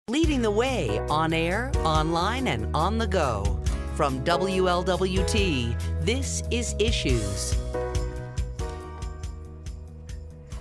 Leading the way on air, online, and on the go. From WLWT, this is Issues.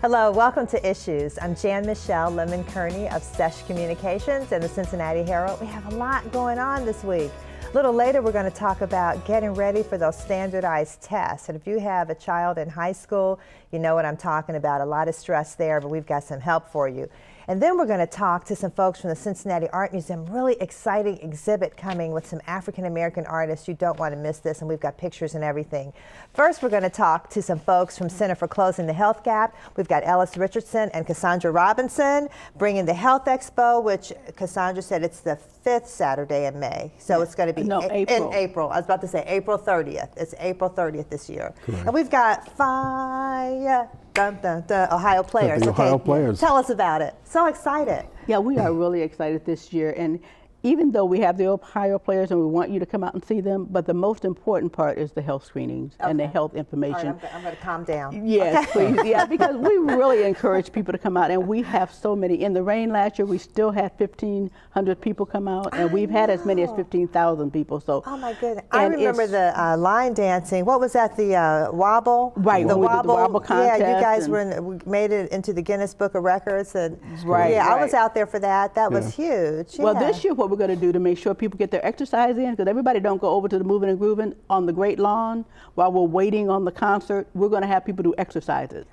Hello, welcome to Issues. I'm Jan-Michele Lemon Kearney of SESH Communications and the Cincinnati Herald. We have a lot going on this week. A little later, we're going to talk about getting ready for those standardized tests. And if you have a child in high school, you know what I'm talking about. A lot of stress there, but we've got some help for you. And then we're going to talk to some folks from the Cincinnati Art Museum. Really exciting exhibit coming with some African-American artists. You don't want to miss this, and we've got pictures and everything. First, we're going to talk to some folks from Center for Closing the Health Gap. We've got Ellis Richardson and Cassandra Robinson bringing the Health Expo, which Cassandra said it's the 5th Saturday in May. So it's going to be April. In April. I was about to say April 30th. It's April 30th this year. Correct. And we've got fire. Dun, dun, dun, Ohio players. The Ohio players. Tell us about it. So excited. Yeah, we are really excited this year. And even though we have the Ohio players and we want you to come out and see them, but the most important part is the health screenings and the health information. All right, I'm going to calm down. Yes, please. Yeah, because we really encourage people to come out, and we have so many. In the rain last year, we still had 1,500 people come out, and we've had as many as 15,000 people. So, oh my goodness! I remember the line dancing. What was that? The wobble. Right. The when we did the wobble contest. Yeah, you guys we made it into the Guinness Book of Records, and right. Yeah, right. I was out there for that. That was huge. Yeah. Well, this year, what we're going to do to make sure people get their exercise in, because everybody don't go over to the moving and grooving on the Great Lawn while we're waiting on the concert. We're going to have people do exercises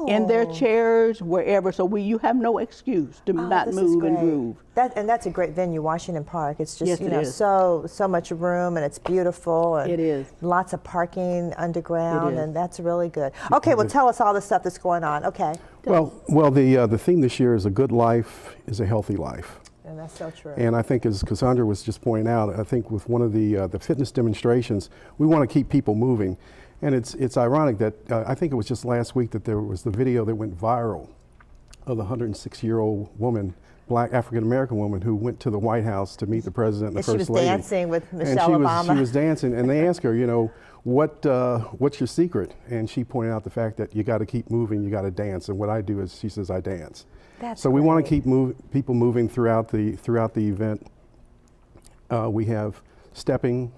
in their chairs, wherever. So you have no excuse to not move and groove. And that's a great venue, Washington Park. It's just yes, so much room, and it's beautiful. And it is. Lots of parking underground, and that's really good. Okay, well, tell us all the stuff that's going on. Okay. Well, the theme this year is a good life is a healthy life. And that's so true. And I think, as Cassandra was just pointing out, I think with one of the fitness demonstrations, we want to keep people moving. And it's ironic that I think it was just last week that there was the video that went viral of the 106-year-old woman, black African-American woman, who went to the White House to meet the president and the first lady. She was dancing with Michelle Obama. She was dancing, and they asked her, you know, what's your secret? And she pointed out the fact that you got to keep moving, you got to dance. And what I do is, she says, I dance. So we want to keep people moving throughout the event. We have stepping,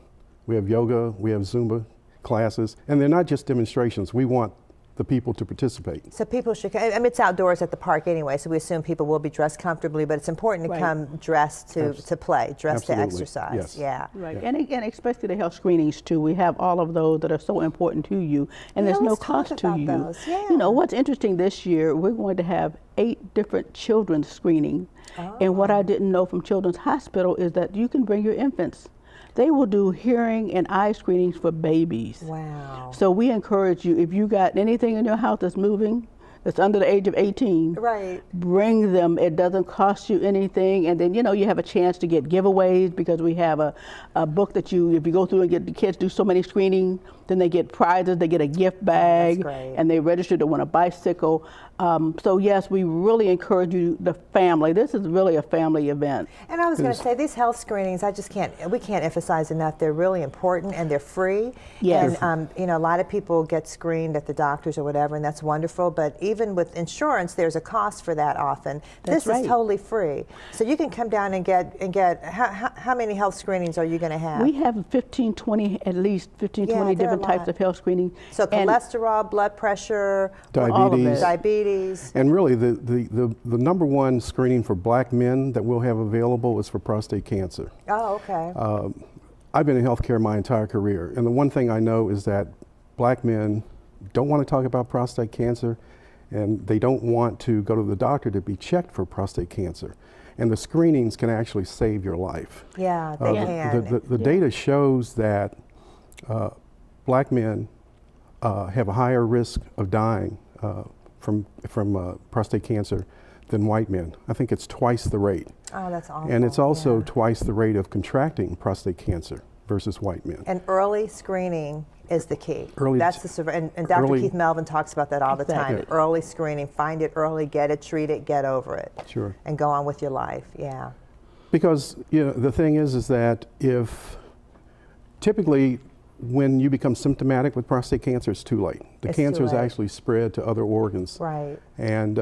we have yoga, we have Zumba classes, and they're not just demonstrations. We want the people to participate. So people should, I mean, it's outdoors at the park anyway, so we assume people will be dressed comfortably, but it's important to come dressed to play, dressed to exercise. Yes. Yeah. Right, and especially the health screenings too. We have all of those that are so important to you, and there's no cost to you. Those. Yeah. You know, what's interesting this year, we're going to have 8 different children's screenings. And what I didn't know from Children's Hospital is that you can bring your infants. They will do hearing and eye screenings for babies. Wow. So we encourage you, if you got anything in your house that's moving, that's under the age of 18, right, bring them. It doesn't cost you anything. And then, you know, you have a chance to get giveaways, because we have a book that if you go through and get the kids do so many screenings, then they get prizes, they get a gift bag, and they register to win a bicycle. So yes, we really encourage you, the family. This is really a family event. And I was going to say, these health screenings, we can't emphasize enough. They're really important, and they're free. Yes. And you know, a lot of people get screened at the doctors or whatever, and that's wonderful. But even with insurance, there's a cost for that often. This is totally free. So you can come down and get. How many health screenings are you going to have? We have 15, 20, at least 15, 20 different types of health screening. So cholesterol, blood pressure, diabetes. And really, the number one screening for black men that we'll have available is for prostate cancer. Oh, okay. I've been in healthcare my entire career, and the one thing I know is that black men don't want to talk about prostate cancer, and they don't want to go to the doctor to be checked for prostate cancer. And the screenings can actually save your life. Yeah, they can. The data shows that black men have a higher risk of dying from prostate cancer than white men. I think it's twice the rate. Oh, that's awful. And it's also twice the rate of contracting prostate cancer versus white men. And early screening is the key. And Dr. early, Keith Melvin talks about that all the time. Early screening, find it early, get it, treat it, get over it. Sure. And go on with your life, yeah. Because the thing is that if typically when you become symptomatic with prostate cancer, it's too late. The cancer is actually spread to other organs. Right. And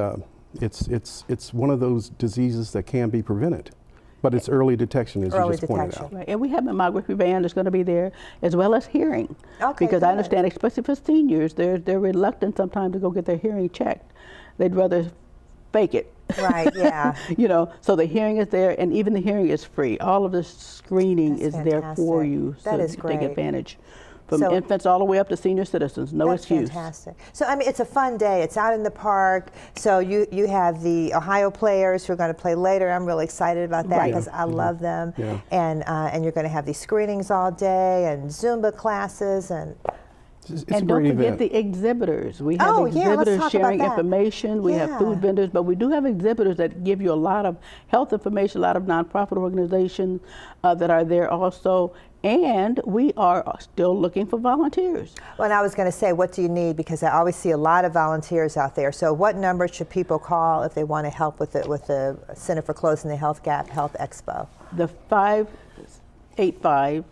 it's one of those diseases that can be prevented. But it's early detection, as you just pointed out. Right. And we have a mammography van that's going to be there, as well as hearing. Okay, because good. I understand, especially for seniors, they're reluctant sometimes to go get their hearing checked. They'd rather fake it. Right, yeah. You know, so the hearing is there, and even the hearing is free. All of the screening is there for you, so That is you great. take advantage. From So- infants all the way up to senior citizens, no That's excuse. fantastic. So, I mean, it's a fun day. It's out in the park. So you have the Ohio players who are going to play later. I'm really excited about that Right. because I love them. Yeah. And you're going to have these screenings all day and Zumba classes and. It's And a don't great forget event. the exhibitors. We have Oh, yeah, let's exhibitors talk sharing about that. information. We have Yeah. food vendors, but we do have exhibitors that give you a lot of health information, a lot of nonprofit organizations that are there also. And we are still looking for volunteers. Well, and I was going to say, what do you need? Because I always see a lot of volunteers out there. So what number should people call if they want to help with the Center for Closing the Health Gap Health Expo? The 585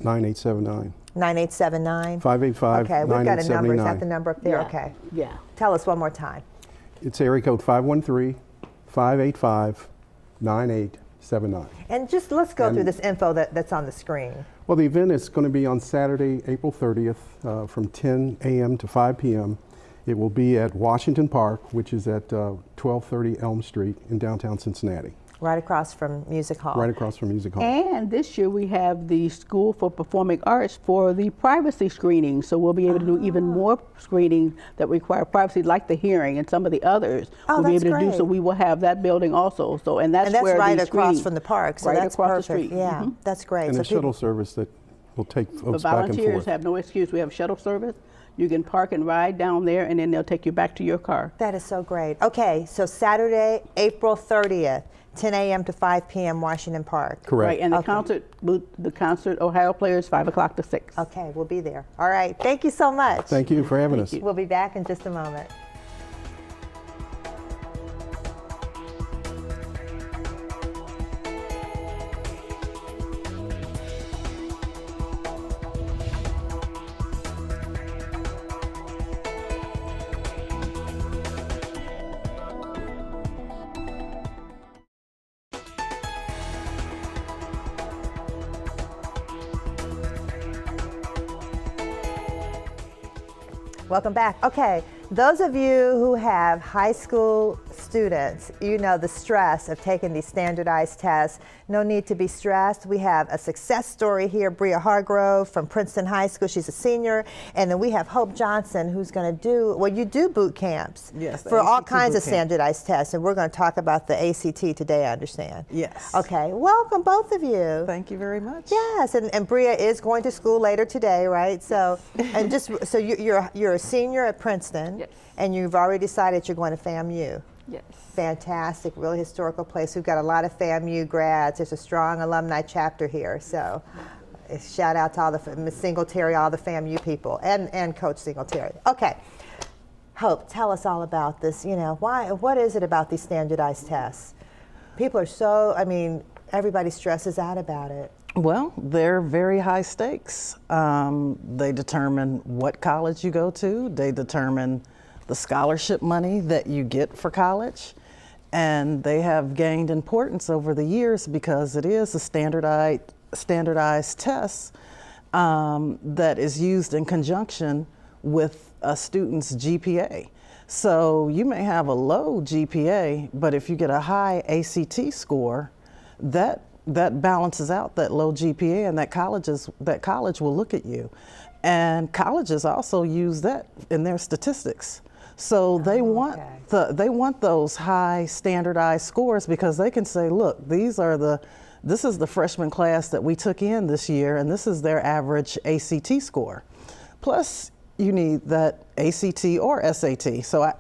9879. 9879? 585 Okay, we've got a number. Is that 9879. the number up there? Yeah. Okay. Yeah. Tell us one more time. It's area code 513-585-9879. And just let's go And- through this info that's on the screen. Well, the event is going to be on Saturday, April 30th, from 10 a.m. to 5 p.m. It will be at Washington Park, which is at 1230 Elm Street in downtown Cincinnati, Right across from Music Hall. right across from Music Hall. And this year we have the School for Performing Arts for the privacy screening. So we'll be able to do even more screening that require privacy, like the hearing and some of the others. Oh, we'll be that's able to do great. so. We will have that building also. So and that's And that's where right the across screening- from the park. So right that's across perfect. the street. Yeah, Mhm. that's great. And so a shuttle service that will take The folks back and volunteers forth. have no excuse. We have shuttle service. You can park and ride down there, and then they'll take you back to your car. That is so great. Okay, so Saturday, April 30th, 10 a.m. to 5 p.m. Washington Park. Correct. Right, and the Okay. concert Ohio players 5 o'clock to 6. Okay, we'll be there. All right, thank you so much. Thank you for having us. We'll be back in just a moment. Welcome back. Okay, those of you who have high school students, you know the stress of taking these standardized tests. No need to be stressed. We have a success story here, Bria Hargrove from Princeton High School. She's a senior. And then we have Hope Johnson, who's going to do, well, you do boot camps Yes, the for all ACT kinds of boot camp. standardized tests. And we're going to talk about the ACT today, I understand. Yes. Okay, welcome both of you. Thank you very much. Yes, and Bria is going to school later today, right? So, and just so you're a senior at Princeton, Yes. and you've already decided you're going to FAMU. Yes. Fantastic, really historical place. We've got a lot of FAMU grads. There's a strong alumni chapter here, so shout out to all the Ms. Singletary, all the FAMU people, and Coach Singletary. Okay, Hope, tell us all about this. You know, what is it about these standardized tests? People are so, I mean, everybody stresses out about it. Well, they're very high stakes. They determine what college you go to. They determine the scholarship money that you get for college. And they have gained importance over the years because it is a standardized test that is used in conjunction with a student's GPA. So you may have a low GPA, but if you get a high ACT score, that balances out that low GPA, and that college will look at you. And colleges also use that in their statistics. So they want those high standardized scores because they can say, look, this is the freshman class that we took in this year, and this is their average ACT score. Plus, you need that ACT or SAT. So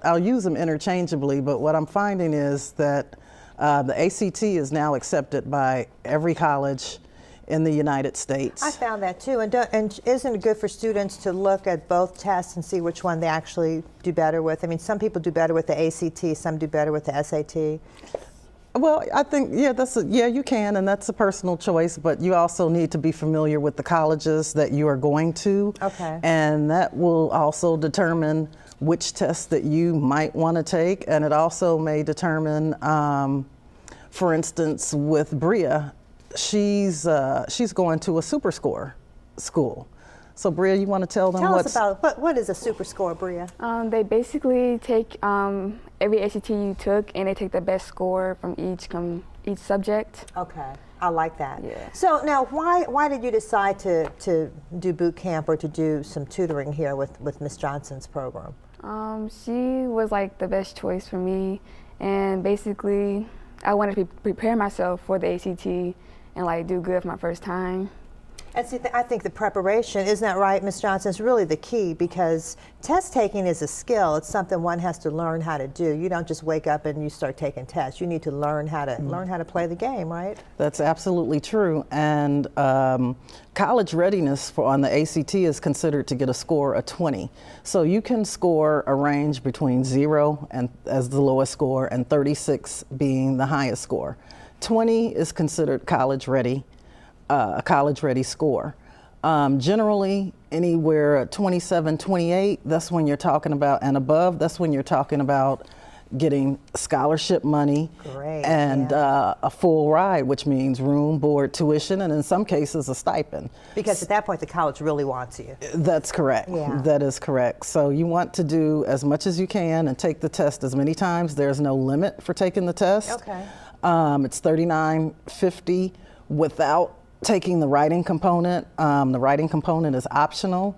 I'll use them interchangeably, but what I'm finding is that the ACT is now accepted by every college in the United States. I found that too, and isn't it good for students to look at both tests and see which one they actually do better with? I mean, some people do better with the ACT, some do better with the SAT. Well, I think, you can, and that's a personal choice, but you also need to be familiar with the colleges that you are going to. Okay. And that will also determine which tests that you might want to take, and it also may determine for instance, with Bria, she's going to a super score school. So Bria, you want to tell them us about what is a super score, Bria? They basically take every ACT you took, and they take the best score from each subject. Okay, I like that. Yeah. So now, why did you decide to do boot camp or to do some tutoring here with Miss Johnson's program? She was like the best choice for me, and basically, I wanted to prepare myself for the ACT and like do good for my first time. And see, I think the preparation, isn't that right, Ms. Johnson, is really the key, because test taking is a skill. It's something one has to learn how to do. You don't just wake up and you start taking tests. You need to learn how to play the game, right? That's absolutely true. And college readiness on the ACT is considered to get a score of 20. So you can score a range between 0 and as the lowest score and 36 being the highest score. 20 is considered college ready. A college-ready score. Generally, anywhere 27, 28, that's when you're talking about, and above, that's when you're talking about getting scholarship money. Great, and a full ride, which means room, board, tuition, and in some cases a stipend. Because at that point, the college really wants you. That's correct. Yeah. That is correct. So you want to do as much as you can and take the test as many times. There's no limit for taking the test. Okay. It's $39.50 without taking the writing component. The writing component is optional.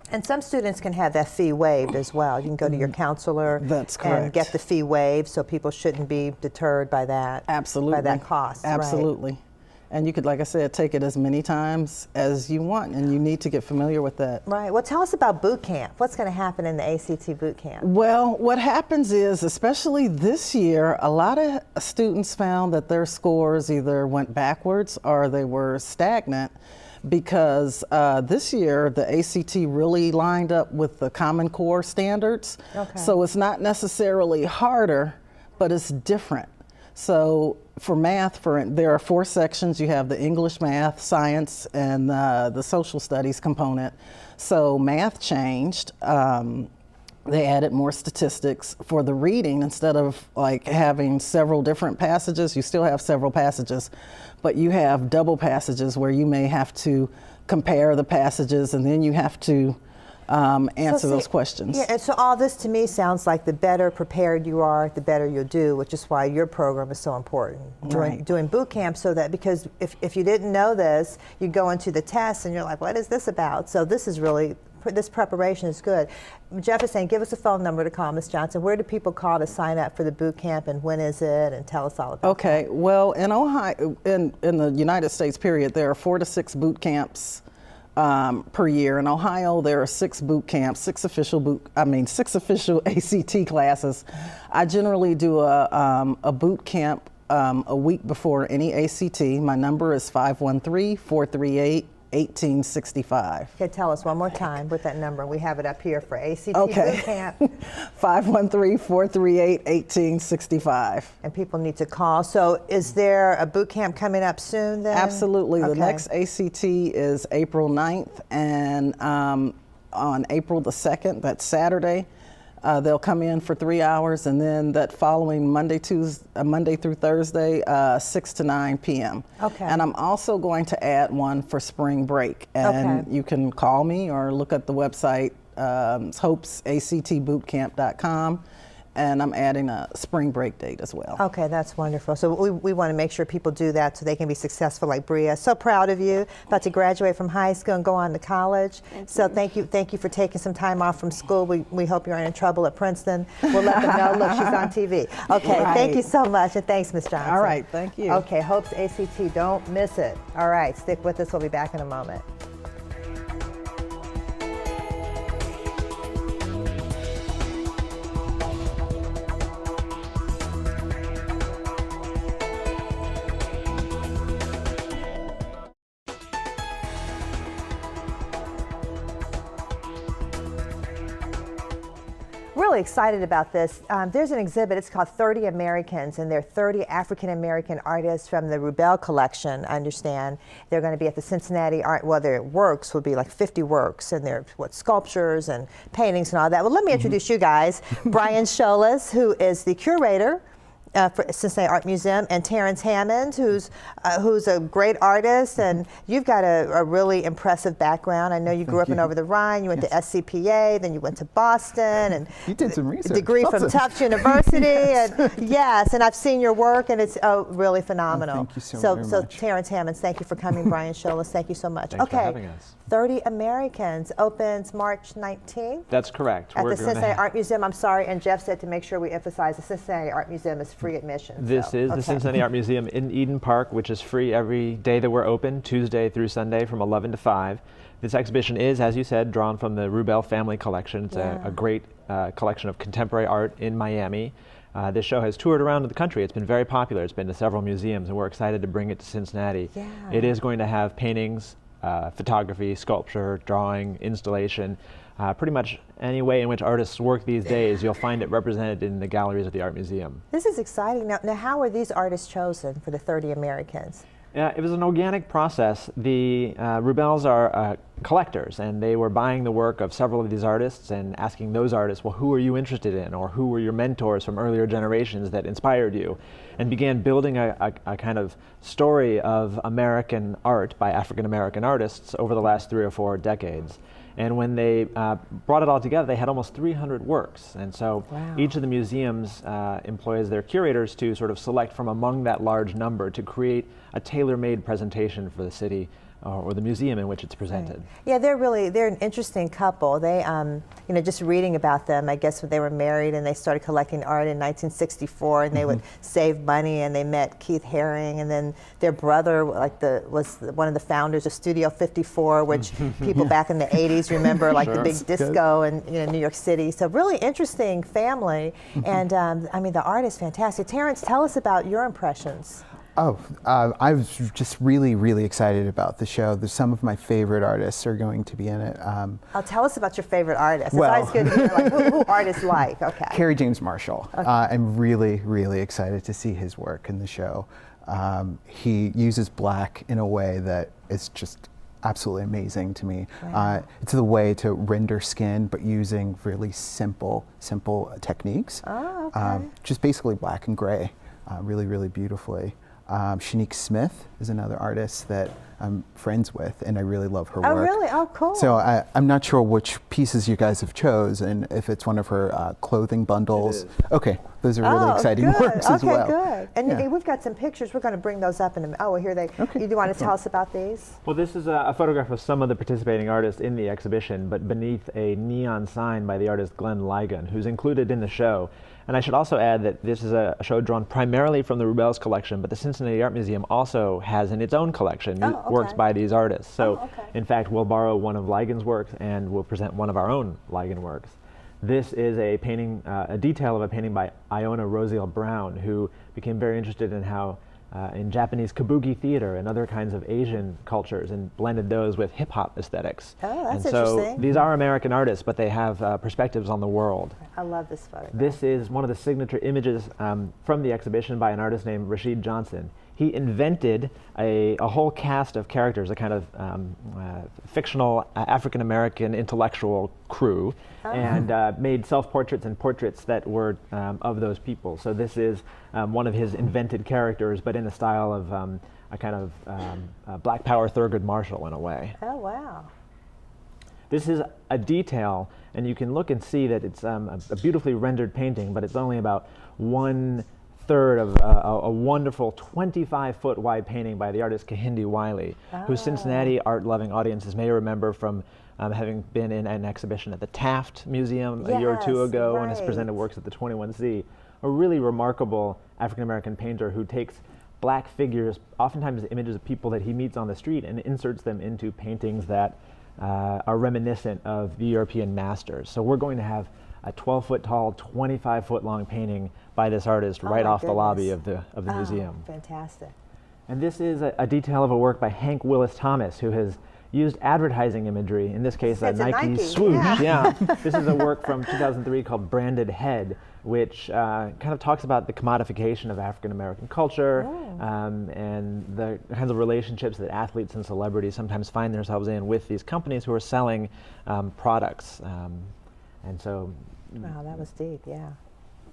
And some students can have that fee waived as well. You can go to your counselor. That's correct. And get the fee waived, so people shouldn't be deterred by that. Absolutely. By that cost. Absolutely. Right. And you could, like I said, take it as many times as you want, and you need to get familiar with that. Right. Well, tell us about boot camp. What's going to happen in the ACT boot camp? Well, what happens is, especially this year, a lot of students found that their scores either went backwards or they were stagnant, because this year the ACT really lined up with the Common Core standards. Okay. So it's not necessarily harder, but it's different. So for math, there are 4 sections. You have the English, math, science, and the social studies component. So math changed. They added more statistics. For the reading, instead of like having several different passages, you still have several passages, but you have double passages where you may have to compare the passages, and then you have to answer those questions. Yeah, and so all this to me sounds like the better prepared you are, the better you'll do, which is why your program is so important. Doing boot camp, so that, because if you didn't know this, you go into the test and you're like, what is this about? So this is really, this preparation is good. Jeff is saying, give us a phone number to call, Ms. Johnson. Where do people call to sign up for the boot camp, and when is it? And tell us all about Okay, well, in Ohio, in the United States period, there are 4 to 6 boot camps per year. In Ohio, there are 6 boot camps, 6 official ACT classes. I generally do a boot camp a week before any ACT. My number is 513-438-1865. Okay, tell us one more time with that number. We have it up here for ACT boot camp. 513-438-1865. And people need to call. So is there a boot camp coming up soon then? Absolutely. Okay. The next ACT is April 9th, and on April the 2nd, that's Saturday, they'll come in for 3 hours, and then that following Monday through Thursday, 6 to 9 p.m. Okay. And I'm also going to add one for spring break, and you can call me or look at the website, hopesactbootcamp.com. And I'm adding a spring break date as well. Okay, that's wonderful. So we want to make sure people do that so they can be successful like Bria. So proud of you, about to graduate from high school and go on to college. Thank you for taking some time off from school. We hope you aren't in trouble at Princeton. We'll let them know, look, she's on TV. Okay, Right. Thank you so much, and thanks, Ms. Johnson. All right, thank you. Okay, Hope's ACT, don't miss it. All right, stick with us. We'll be back in a moment. Really excited about this. There's an exhibit, it's called 30 Americans, and they're 30 African-American artists from the Rubel collection, I understand. They're going to be at the Cincinnati Art, well, their works will be like 50 works, and they're sculptures and paintings and all that. Well, let me introduce you guys. Brian Scholas, who is the curator for Cincinnati Art Museum, and Terrence Hammond, who's a great artist, and you've got a really impressive background. I know you grew up in Over the Rhine. You went to SCPA, then you went to Boston, and you did some research. A degree from Tufts University, and yes, and I've seen your work, and it's really phenomenal. Thank you so very much. Terrence Hammond, thank you for coming. Brian Scholas, thank you so much. Thanks for having us. 30 Americans opens March 19th. That's correct. At the Cincinnati Art Museum. I'm sorry, and Jeff said to make sure we emphasize the Cincinnati Art Museum is free admission. This is the Cincinnati Art Museum in Eden Park, which is free every day that we're open, Tuesday through Sunday from 11 to 5. This exhibition is, as you said, drawn from the Rubel family collection. It's a great collection of contemporary art in Miami. This show has toured around the country. It's been very popular. It's been to several museums, and we're excited to bring it to Cincinnati. Yeah. It is going to have paintings, photography, sculpture, drawing, installation, pretty much any way in which artists work these days, you'll find it represented in the galleries of the Art Museum. This is exciting. Now how were these artists chosen for the 30 Americans? It was an organic process. The Rubels are collectors, and they were buying the work of several of these artists and asking those artists, well, who are you interested in, or who were your mentors from earlier generations that inspired you, and began building a kind of story of American art by African American artists over the last 3 or 4 decades. And when they brought it all together, they had almost 300 works. And so each of the museums employs their curators to sort of select from among that large number to create a tailor-made presentation for the city or the museum in which it's presented. Right. Yeah, they're an interesting couple. They, you know, just reading about them, I guess when they were married and they started collecting art in 1964, and they would save money, and they met Keith Haring, and then their brother was one of the founders of Studio 54, which people back in the 80s remember, like the big disco in New York City. So really interesting family, and I mean the art is fantastic. Terrence, tell us about your impressions. I was just really, really excited about the show. Some of my favorite artists are going to be in it. Tell us about your favorite artist. Well, it's always good to hear like, who artists like. Okay. Kerry James Marshall. I'm really, really excited to see his work in the show. He uses black in a way that is just absolutely amazing to me. Wow. It's the way to render skin, but using really simple techniques. Oh, okay. Just basically black and gray, really, really beautifully. Shanique Smith is another artist that I'm friends with, and I really love her work. Oh, really? Oh, cool. So I'm not sure which pieces you guys have chose, and if it's one of her clothing bundles. Okay, those are really exciting works as well. Okay, good. And we've got some pictures. We're going to bring those up in a minute. Oh, well, here they. Okay. You want to tell us about these? Well, this is a photograph of some of the participating artists in the exhibition, but beneath a neon sign by the artist Glenn Ligon, who's included in the show. And I should also add that this is a show drawn primarily from the Rubels collection, but the Cincinnati Art Museum also has in its own collection works by these artists. So, in fact, we'll borrow one of Ligon's works and we'll present one of our own Ligon works. This is a painting, a detail of a painting by Iona Rosiel Brown, who became very interested in how in Japanese kabuki theater and other kinds of Asian cultures, and blended those with hip-hop aesthetics. Oh, that's and so interesting. These are American artists, but they have perspectives on the world. I love this photograph. This is one of the signature images from the exhibition by an artist named Rashid Johnson. He invented a whole cast of characters, a kind of fictional African-American intellectual crew, and made self-portraits and portraits that were of those people. So this is one of his invented characters, but in the style of a kind of Black Power Thurgood Marshall in a way. Oh, wow. This is a detail, and you can look and see that it's a beautifully rendered painting, but it's only about 1/3 of a wonderful 25-foot wide painting by the artist Kehinde Wiley, who Cincinnati art-loving audiences may remember from having been in an exhibition at the Taft Museum a year or two ago, and has presented works at the 21C. A really remarkable African-American painter who takes black figures, oftentimes images of people that he meets on the street, and inserts them into paintings that are reminiscent of the European masters. So we're going to have a 12-foot tall, 25-foot long painting by this artist right off the lobby of the museum. Fantastic. And this is a detail of a work by Hank Willis Thomas, who has used advertising imagery, in this case a Nike swoosh. Yeah. This is a work from 2003 called Branded Head, which kind of talks about the commodification of African American culture and the kinds of relationships that athletes and celebrities sometimes find themselves in with these companies who are selling products. And so, wow, that was deep, yeah.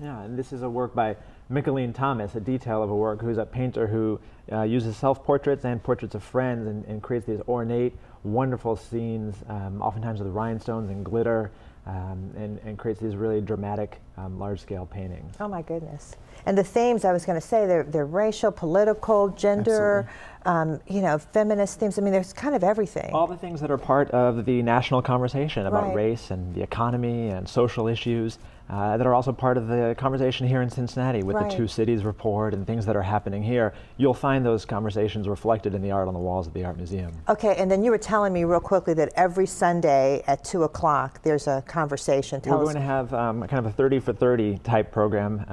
Yeah, and this is a work by Micheline Thomas, a detail of a work, who's a painter who uses self-portraits and portraits of friends and creates these ornate, wonderful scenes, oftentimes with rhinestones and glitter, and creates these really dramatic, large-scale paintings. Oh my goodness. And the themes, I was going to say, they're racial, political, gender, you know, feminist themes. I mean, there's kind of everything. All the things that are part of the national conversation about Right. race and the economy and social issues that are also part of the conversation here in Cincinnati with Right. the Two Cities Report and things that are happening here. You'll find those conversations reflected in the art on the walls of the Art Museum. Okay, and then you were telling me real quickly that every Sunday at 2 o'clock there's a conversation. We're going to have kind of a 30 for 30 type program.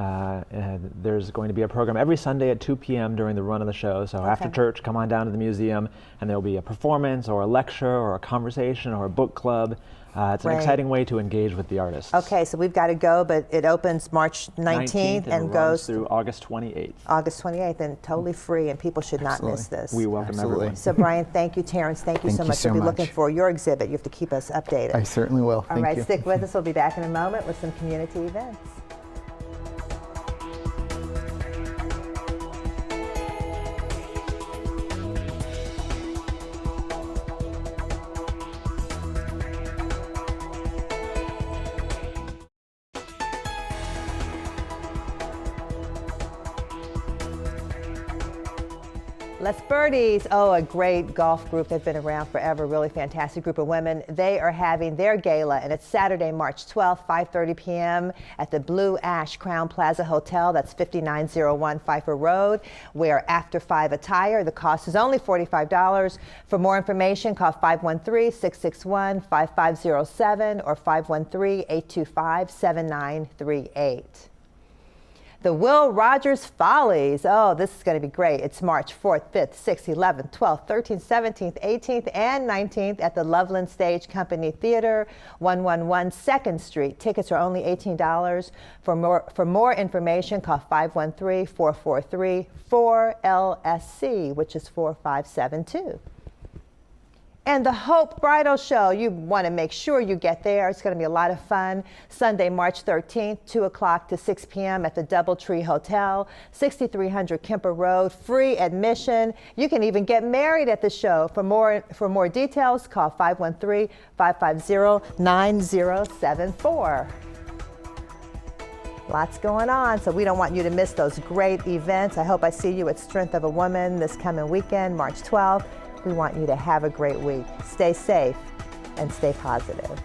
There's going to be a program every Sunday at 2 p.m. during the run of the show. So after church, come on down to the museum and there'll be a performance or a lecture or a conversation or a book club. It's an Right. exciting way to engage with the artists. Okay, so we've got to go, but it opens March 19th and runs goes through August 28th. August 28th, and totally free, and people should not miss this. We welcome Absolutely. everyone. So Brian, thank you. Terrence, thank you Thank so you much. so We'll be much. looking for your exhibit. You have to keep us updated. I certainly will. All Thank right, you. stick with us. We'll be back in a moment with some community events. Les Birdies, oh, a great golf group. They've been around forever, really fantastic group of women. They are having their gala, and it's Saturday, March 12th, 5:30 p.m. at the Blue Ash Crown Plaza Hotel. That's 5901 Pfeiffer Road. Wear after 5 attire. The cost is only $45. For more information, call 513-661-5507 or 513-825-7938. The Will Rogers Follies. Oh, this is going to be great. It's March 4th, 5th, 6th, 11th, 12th, 13th, 17th, 18th, and 19th at the Loveland Stage Company Theater, 111 2nd Street. Tickets are only $18. For more information, call 513-443-4LSC, which is 4572. And the Hope Bridal Show, you want to make sure you get there. It's going to be a lot of fun. Sunday, March 13th, 2 o'clock to 6 p.m. at the Doubletree Hotel, 6300 Kemper Road, free admission. You can even get married at the show. For more details, call 513-550-9074. Lots going on, so we don't want you to miss those great events. I hope I see you at Strength of a Woman this coming weekend, March 12th. We want you to have a great week. Stay safe and stay positive.